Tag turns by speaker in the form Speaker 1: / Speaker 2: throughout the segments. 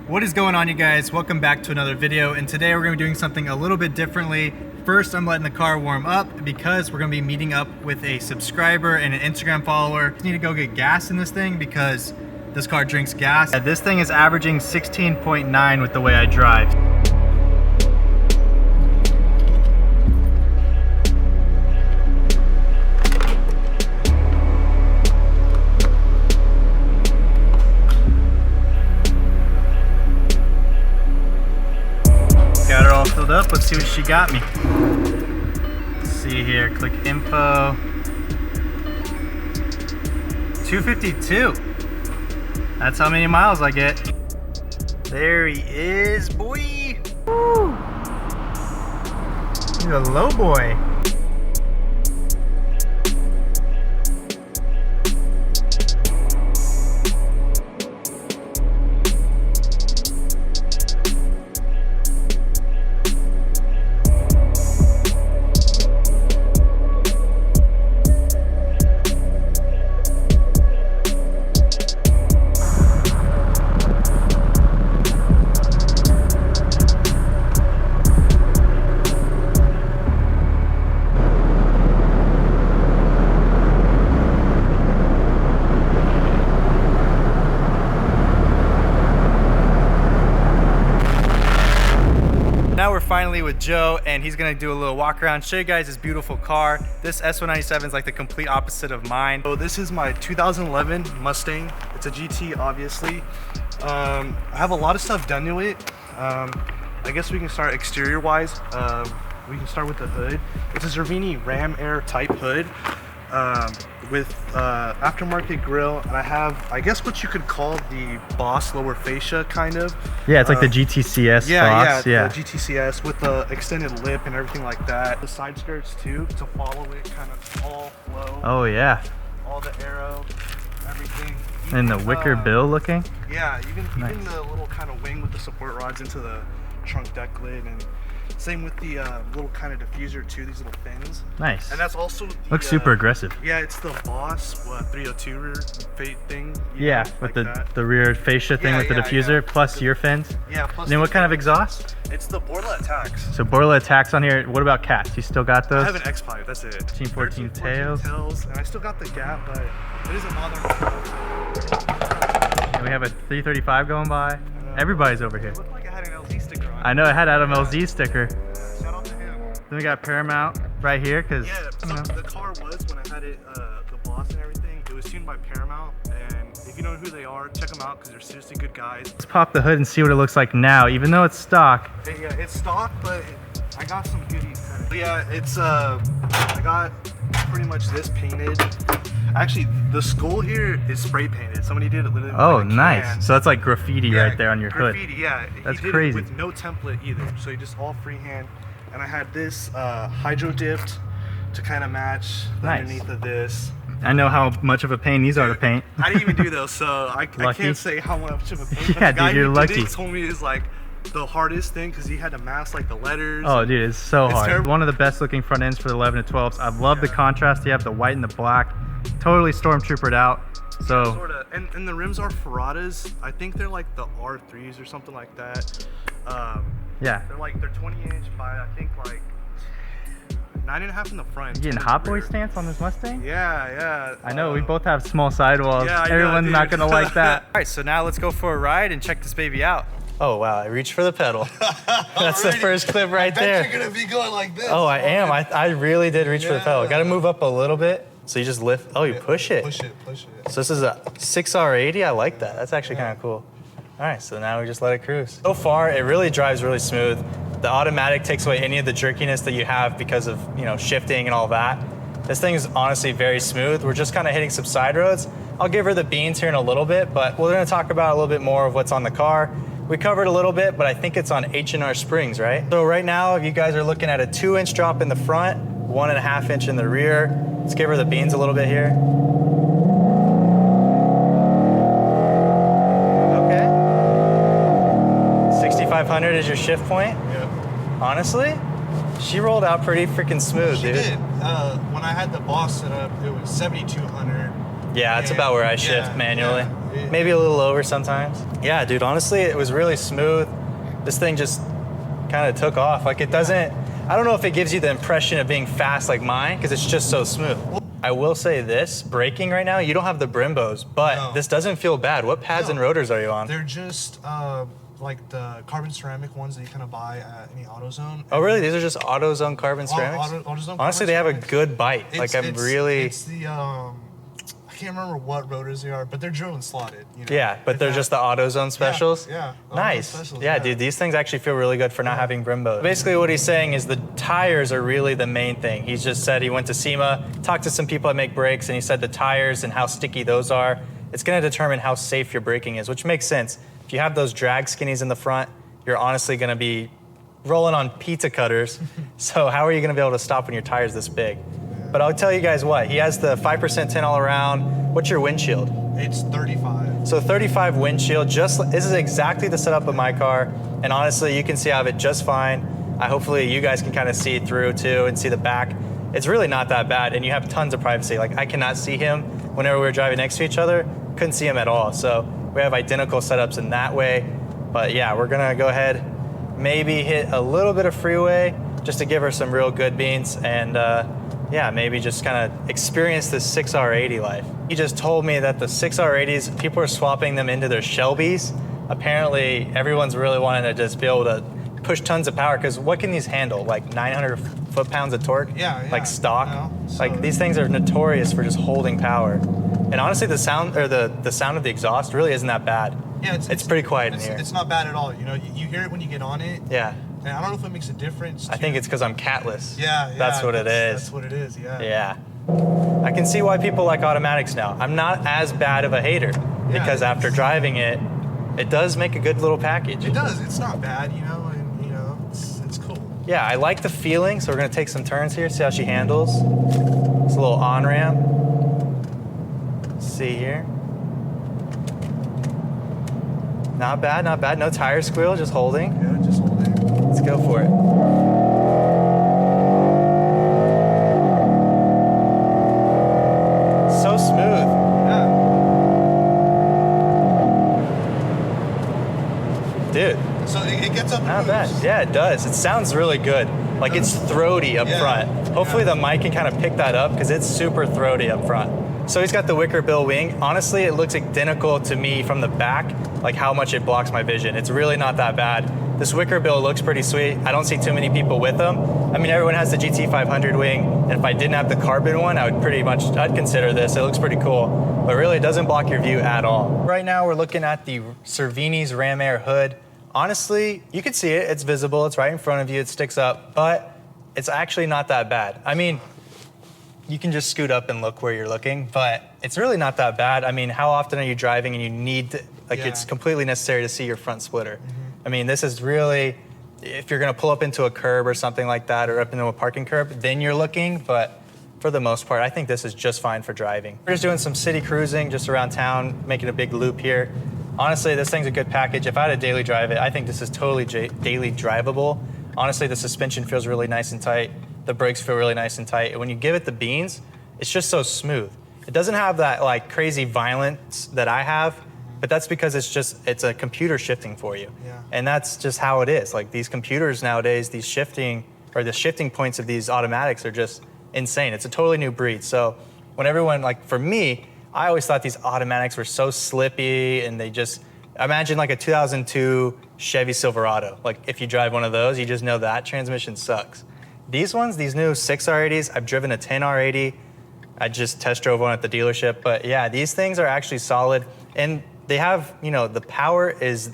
Speaker 1: What is going on, you guys? Welcome back to another video, and today we're going to be doing something a little bit differently. First, I'm letting the car warm up because we're going to be meeting up with a subscriber and an Instagram follower. Just need to go get gas in this thing because this car drinks gas. This thing is averaging 16.9 with the way I drive. Got her all filled up. Let's see what she got me. Let's see here. Click info. 252. That's how many miles I get. There he is, boy. Woo. He's a low boy. Now we're finally with Joe, and he's gonna do a little walk around, show you guys his beautiful car. This S197 is like the complete opposite of mine.
Speaker 2: So this is my 2011 Mustang. It's a GT, obviously. I have a lot of stuff done to it. I guess we can start exterior wise. We can start with the hood. It's a Cervini Ram Air type hood with aftermarket grille, and I have, I guess, what you could call the Boss lower fascia, kind of.
Speaker 1: Yeah, it's like the GTCS.
Speaker 2: Yeah,
Speaker 1: yeah,
Speaker 2: the GTCS with the extended lip and everything like that. The side skirts too, to follow it, kind of all flow.
Speaker 1: Oh yeah.
Speaker 2: All the arrow, everything.
Speaker 1: And the wicker bill looking.
Speaker 2: Yeah, even
Speaker 1: Nice.
Speaker 2: the little kind of wing with the support rods into the trunk deck lid, and same with the little kind of diffuser too, these little fins.
Speaker 1: Nice.
Speaker 2: And that's also the,
Speaker 1: looks super aggressive.
Speaker 2: Yeah, it's the Boss 302 rear thing.
Speaker 1: Yeah, with the rear fascia thing with the diffuser, plus your fins.
Speaker 2: Yeah, plus.
Speaker 1: And then what kind of exhaust?
Speaker 2: It's the Borla attacks.
Speaker 1: So Borla attacks on here. What about cats? You still got those?
Speaker 2: I have an X5, that's it.
Speaker 1: 13-14 tails.
Speaker 2: And I still got the gap, but it doesn't bother me.
Speaker 1: And we have a 335 going by. Everybody's over here.
Speaker 2: It looked like I had an LZ sticker on it.
Speaker 1: I know, it had Adam LZ sticker.
Speaker 2: Shout out to him.
Speaker 1: Then we got Paramount right here, because
Speaker 2: Yeah, so the car was, when I had it, the Boss and everything, it was tuned by Paramount, and if you know who they are, check them out because they're seriously good guys.
Speaker 1: let's pop the hood and see what it looks like now, even though it's stock.
Speaker 2: Yeah, it's stock, but I got some goodies. But yeah, it's I got pretty much this painted. Actually, the skull here is spray painted. Somebody did it literally.
Speaker 1: Oh,
Speaker 2: with a
Speaker 1: nice.
Speaker 2: can.
Speaker 1: So that's like graffiti right there on your
Speaker 2: graffiti,
Speaker 1: hood.
Speaker 2: Yeah,
Speaker 1: That's
Speaker 2: he did
Speaker 1: crazy.
Speaker 2: It with no template either, so you just all freehand. And I had this hydro dipped to kind of match the
Speaker 1: Nice.
Speaker 2: underneath of this.
Speaker 1: I know how much of a pain these are to paint.
Speaker 2: I didn't even do those, so I can't say how much of a pain.
Speaker 1: Yeah,
Speaker 2: the guy
Speaker 1: dude, you're
Speaker 2: who
Speaker 1: lucky.
Speaker 2: Did it told me it's like the hardest thing because he had to mask like the letters.
Speaker 1: Oh, dude, it's so hard.
Speaker 2: terrible.
Speaker 1: One of the best looking front ends for the 11 to 12s. I love the contrast. You have the white and the black. Totally stormtroopered out. So
Speaker 2: Sort of, and the rims are Ferratas. I think they're like the R3s or something like that.
Speaker 1: yeah.
Speaker 2: They're 20 inch by I think like 9.5 in the front.
Speaker 1: You getting
Speaker 2: 10 in
Speaker 1: hot
Speaker 2: the
Speaker 1: boy
Speaker 2: rear.
Speaker 1: stance on this Mustang?
Speaker 2: Yeah.
Speaker 1: I know, we both have small sidewalls.
Speaker 2: Yeah, I know,
Speaker 1: Everyone's not
Speaker 2: dude.
Speaker 1: gonna like that. All right, so now let's go for a ride and check this baby out. Oh wow, I reached for the pedal. That's the first clip right there.
Speaker 2: You're gonna be going like this.
Speaker 1: Oh, I am. I really did reach for the pedal. Got to move up a little bit. So you just lift. Oh, you push it.
Speaker 2: Push it.
Speaker 1: So this is a 6R80. I like that. That's actually kind of cool. All right, so now we just let it cruise. So far, it really drives really smooth. The automatic takes away any of the jerkiness that you have because of, you know, shifting and all that. This thing is honestly very smooth. We're just kind of hitting some side roads. I'll give her the beans here in a little bit, but we're gonna talk about a little bit more of what's on the car. We covered a little bit, but I think it's on H&R springs, right? So right now, if you guys are looking at a 2-inch drop in the front, 1.5 inch in the rear. Let's give her the beans a little bit here. Okay. 6,500 is your shift point?
Speaker 2: Yeah.
Speaker 1: Honestly, she rolled out pretty freaking smooth,
Speaker 2: She
Speaker 1: dude.
Speaker 2: did. When I had the Boss set up, it was 7,200.
Speaker 1: Yeah, that's about where I shift manually. maybe a little over sometimes. Yeah, dude, honestly, it was really smooth. This thing just kind of took off. Like it doesn't, I don't know if it gives you the impression of being fast like mine, because it's just so smooth. I will say this, braking right now, you don't have the Brimbos, but this doesn't feel bad. What pads and rotors are you on?
Speaker 2: They're just like the carbon ceramic ones that you kind of buy at any AutoZone.
Speaker 1: Oh, really? These are just AutoZone carbon ceramics?
Speaker 2: AutoZone
Speaker 1: Honestly, they have a good bite.
Speaker 2: It's the, I can't remember what rotors they are, but they're drill and slotted. You know?
Speaker 1: Yeah, but they're just the AutoZone specials?
Speaker 2: Yeah.
Speaker 1: Nice.
Speaker 2: Specials,
Speaker 1: yeah, dude, these things actually feel really good for not having Brembo. Basically what he's saying is the tires are really the main thing. He's just said he went to SEMA, talked to some people that make brakes, and he said the tires and how sticky those are, it's gonna determine how safe your braking is, which makes sense. If you have those drag skinnies in the front, you're honestly gonna be rolling on pizza cutters. So how are you gonna be able to stop when your tire's this big? But I'll tell you guys what, he has the 5% tint all around. What's your windshield?
Speaker 2: It's 35.
Speaker 1: So 35 windshield, this is exactly the setup of my car. And honestly, you can see out of it just fine. Hopefully you guys can kind of see it through too and see the back. It's really not that bad, and you have tons of privacy. Like I cannot see him whenever we were driving next to each other, couldn't see him at all. So we have identical setups in that way. But yeah, we're gonna go ahead, maybe hit a little bit of freeway just to give her some real good beans, and yeah, maybe just kind of experience this 6R80 life. He just told me that the 6R80s, people are swapping them into their Shelbys. Apparently, everyone's really wanting to just be able to push tons of power, because what can these handle? Like 900 foot-pounds of torque?
Speaker 2: Yeah.
Speaker 1: Like stock?
Speaker 2: You know, so
Speaker 1: like these things are notorious for just holding power. And honestly, the sound, or the sound of the exhaust really isn't that bad.
Speaker 2: Yeah,
Speaker 1: it's pretty quiet in here.
Speaker 2: It's not bad at all. You know, you hear it when you get on it.
Speaker 1: Yeah.
Speaker 2: And I don't know if it makes a difference.
Speaker 1: I think it's because I'm catless.
Speaker 2: Yeah.
Speaker 1: That's what it is.
Speaker 2: That's what it is, yeah.
Speaker 1: Yeah. I can see why people like automatics now. I'm not as bad of a hater, because after driving it, it does make a good little package.
Speaker 2: It does. It's not bad, you know, and you know, it's cool.
Speaker 1: Yeah, I like the feeling, so we're gonna take some turns here, see how she handles. It's a little on-ramp. Let's see here. Not bad, not bad. No tire squeal, just holding.
Speaker 2: Yeah, just holding.
Speaker 1: Let's go for it. So smooth.
Speaker 2: Yeah.
Speaker 1: Dude.
Speaker 2: So it gets up and
Speaker 1: Not
Speaker 2: moves.
Speaker 1: bad. Yeah, it does. It sounds really good. Like it's throaty up front. Hopefully the mic can kind of pick that up, because it's super throaty up front. So he's got the wicker bill wing. Honestly, it looks identical to me from the back, like how much it blocks my vision. It's really not that bad. This wicker bill looks pretty sweet. I don't see too many people with them. I mean, everyone has the GT500 wing, and if I didn't have the carbon one, I'd consider this. It looks pretty cool, but really it doesn't block your view at all. Right now we're looking at the Cervini's Ram Air hood. Honestly, you can see it, it's visible, it's right in front of you, it sticks up, but it's actually not that bad. I mean, you can just scoot up and look where you're looking, but it's really not that bad. I mean, how often are you driving and you need to, it's completely necessary to see your front splitter. I mean, this is really, if you're gonna pull up into a curb or something like that, or up into a parking curb, then you're looking, but for the most part, I think this is just fine for driving. We're just doing some city cruising just around town, making a big loop here. Honestly, this thing's a good package. If I had to daily drive it, I think this is totally daily drivable. Honestly, the suspension feels really nice and tight. The brakes feel really nice and tight. And when you give it the beans, it's just so smooth. It doesn't have that like crazy violence that I have, but that's because it's a computer shifting for you.
Speaker 2: Yeah.
Speaker 1: And that's just how it is. Like these computers nowadays, the shifting points of these automatics are just insane. It's a totally new breed. So when everyone, like for me, I always thought these automatics were so slippy, and they just, imagine like a 2002 Chevy Silverado. Like if you drive one of those, you just know that transmission sucks. These ones, these new 6R80s, I've driven a 10R80. I just test drove one at the dealership. But yeah, these things are actually solid. And they have, you know, the power is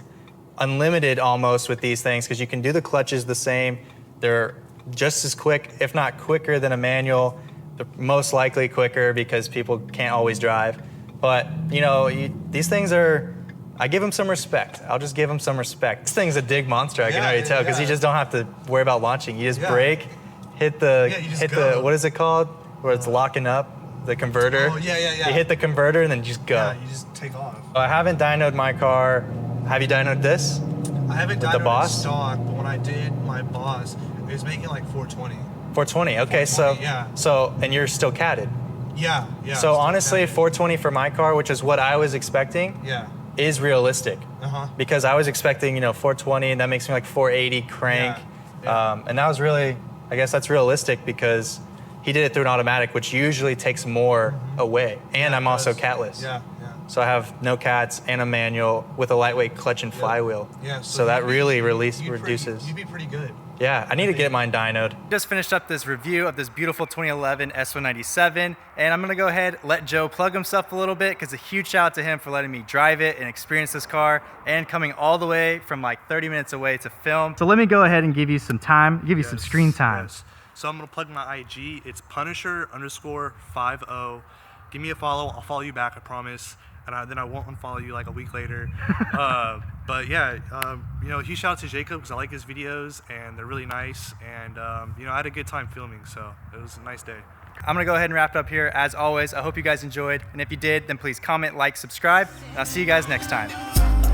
Speaker 1: unlimited almost with these things, because you can do the clutches the same. They're just as quick, if not quicker than a manual. They're most likely quicker because people can't always drive. But, you know, these things are, I give them some respect. I'll just give them some respect. This thing's a dig monster, I can already tell, because you just don't have to worry about launching. You just brake, hit the, what is it called? Where it's locking up, the converter.
Speaker 2: Oh, yeah.
Speaker 1: You hit the converter and then just go.
Speaker 2: Yeah, you just take off.
Speaker 1: I haven't dynoed my car. Have you dynoed this?
Speaker 2: I haven't
Speaker 1: With
Speaker 2: dynoed
Speaker 1: the Boss?
Speaker 2: stock, but when I did my Boss, it was making like 420.
Speaker 1: 420, okay,
Speaker 2: 420,
Speaker 1: so, and you're still catted.
Speaker 2: Yeah, yeah.
Speaker 1: So honestly, 420 for my car, which is what I was expecting, is realistic. Because I was expecting, 420, and that makes me like 480 crank. And that was really, I guess that's realistic because he did it through an automatic, which usually takes more away. And I'm also catless. So I have no cats and a manual with a lightweight clutch and flywheel. So that really reduces.
Speaker 2: You'd be pretty good.
Speaker 1: Yeah, I need to get mine dynoed.
Speaker 3: Just finished up this review of this beautiful 2011 S197, and I'm gonna go ahead, let Joe plug himself a little bit, because a huge shout out to him for letting me drive it and experience this car, and coming all the way from like 30 minutes away to film. So let me go ahead and give you some time, give you some screen time.
Speaker 2: So I'm gonna plug my IG. It's Punisher_50. Give me a follow. I'll follow you back, I promise. And then I won't unfollow you like a week later. But yeah, huge shout out to Jacob because I like his videos and they're really nice. And I had a good time filming, so it was a nice day.
Speaker 3: I'm gonna go ahead and wrap it up here. As always, I hope you guys enjoyed. And if you did, then please comment, like, subscribe. And I'll see you guys next time.